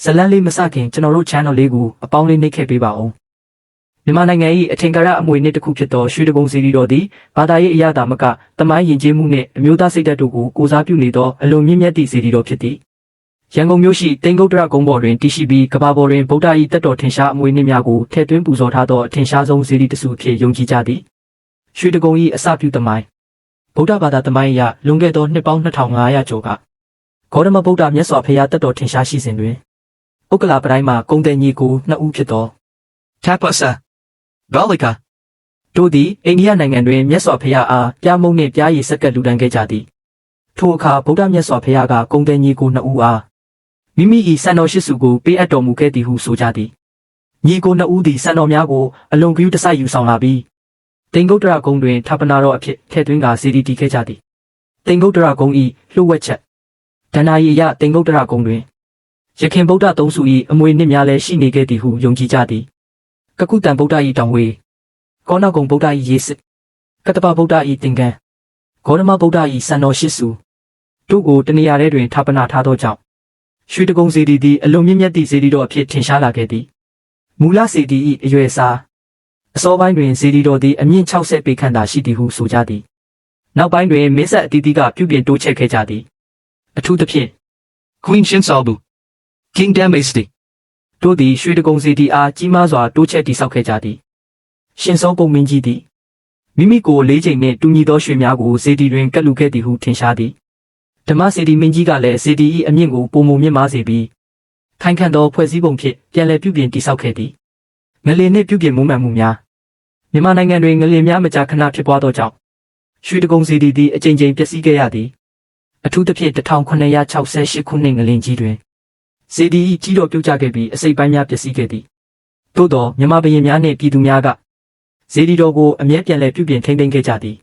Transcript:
ဇလန်းလေးမစခင်ကျွန်တော်တို့ channel လေးကိုအပေါင်းလေးနှိပ်ခဲ့ပေးပါဦးမြန်မာနိုင်ငံ၏အထင်ကရအမွေနှစ်တစ်ခုဖြစ်သောရွှေတကုံစီရီတော်သည်ဘာသာရေးအရာသာမကတမိုင်းယဉ်ကျေးမှုနှင့်အမျိုးသားစိတ်ဓာတ်တို့ကိုကိုစားပြုနေသောအလွန်မြင့်မြတ်သည့်စီရီတော်ဖြစ်သည်ရန်ကုန်မြို့ရှိတိန်ကုတ်တရကုန်းပေါ်တွင်တည်ရှိပြီးကမ္ဘာပေါ်တွင်ဗုဒ္ဓ၏တက်တော်ထင်ရှားအမွေနှစ်များကိုထည့်သွင်းပူဇော်ထားသောအထင်ရှားဆုံးစီရီတစ်စုအဖြစ်ယုံကြည်ကြသည်ရွှေတကုံ၏အစပြုသမိုင်းဗုဒ္ဓဘာသာသမိုင်းအရလွန်ခဲ့သောနှစ်ပေါင်း2500ကျော်ကဂေါတမဗုဒ္ဓမြတ်စွာဘုရားတက်တော်ထင်ရှားရှိစဉ်တွင်ဥက္ကလာပတိုင်းမှာကုံတဲ့ညီကိုနှစ်ဦးဖြစ်သော Tapasa Balika တို့သည်အိန္ဒိယနိုင်ငံတွင်မြတ်စွာဘုရားအားပြားမုံနှင့်ပြားရည်ဆက်ကပ်လူတန်းခဲ့ကြသည်ထိုအခါဗုဒ္ဓမြတ်စွာဘုရားကကုံတဲ့ညီကိုနှစ်ဦးအားမိမိ၏စံတော်ရှိစုကိုပေးအပ်တော်မူခဲ့သည်ဟုဆိုကြသည်ညီကိုနှစ်ဦးသည်စံတော်များကိုအလွန်ဂရုတစိုက်ယူဆောင်လာပြီးတိန်ကုတ်တရကုန်းတွင်ဌာပနာတော်အဖြစ်ထည့်သွင်းကာစီဒီတီခဲ့ကြသည်တိန်ကုတ်တရကုန်း၏လှုပ်ဝက်ချက်ဒဏ္ဍာရီအရတိန်ကုတ်တရကုန်းတွင်ရခင်ဗုဒ္ဓသုံးစု၏အမွေနှစ်များလည်းရှိနေခဲ့သည်ဟုယုံကြည်ကြသည်ကကုတန်ဗုဒ္ဓ၏တောင်ဝေးကောဏဂုံဗုဒ္ဓ၏ရေစစ်ကတ္တပဗုဒ္ဓ၏သင်္ကန်းဂေါတမဗုဒ္ဓ၏စံတော်ရှိစုတို့ကိုတနေရာထဲတွင်ဌာပနာထားသောကြောင့်ရွှေတကုံစီဒီသည်အလွန်မြင့်မြတ်သည့်စီဒီတော်အဖြစ်ထင်ရှားလာခဲ့သည်မူလစီဒီ၏အရွယ်အစားအစောပိုင်းတွင်စီဒီတော်သည်အမြင့်60ပေခန့်သာရှိသည်ဟုဆိုကြသည်နောက်ပိုင်းတွင်မင်းဆက်အသီးသီးကပြုပြင်တိုးချဲ့ခဲ့ကြသည်အထူးသဖြင့် Queen Shinsalbu King Damasti တို့သည်ရွှေတကုံစီဒီအားကြီးမားစွာတိုးချဲ့တည်ဆောက်ခဲ့ကြသည်ရှင်စောပုံမင်းကြီးသည်မိမိကို၄ချိန်နှင့်တူညီသောရွှေများကိုစီဒီတွင်ကပ်လူခဲ့သည်ဟုထင်ရှားသည်ဓမ္မစီဒီမင်းကြီးကလည်းစီဒီ၏အမြင့်ကိုပုံမမြင့်မားစေပြီးခိုင်ခန့်သောဖွဲ့စည်းပုံဖြင့်ပြန်လည်ပြုပြင်တည်ဆောက်ခဲ့သည်ငလျင်နှင့်ပြုပြင်မွမ်းမံမှုများမြန်မာနိုင်ငံတွင်ငလျင်များမကြာခဏဖြစ်ပွားသောကြောင့်ရွှေတကုံစီဒီသည်အကြိမ်ကြိမ်ပျက်စီးခဲ့ရသည်အထူးသဖြင့်1968ခုနှစ်ငလျင်ကြီးတွင်စီဒီ၏ကြီးတော်ပြုတ်ကျခဲ့ပြီးအစိပ်ပိုင်းများပျက်စီးခဲ့သည်သို့သောမြန်မာဘုရင်များနှင့်ပြည်သူများကစီဒီတော်ကိုအမြဲပြန်လည်ပြုပြင်ထိန်းသိမ်းခဲ့ကြသည်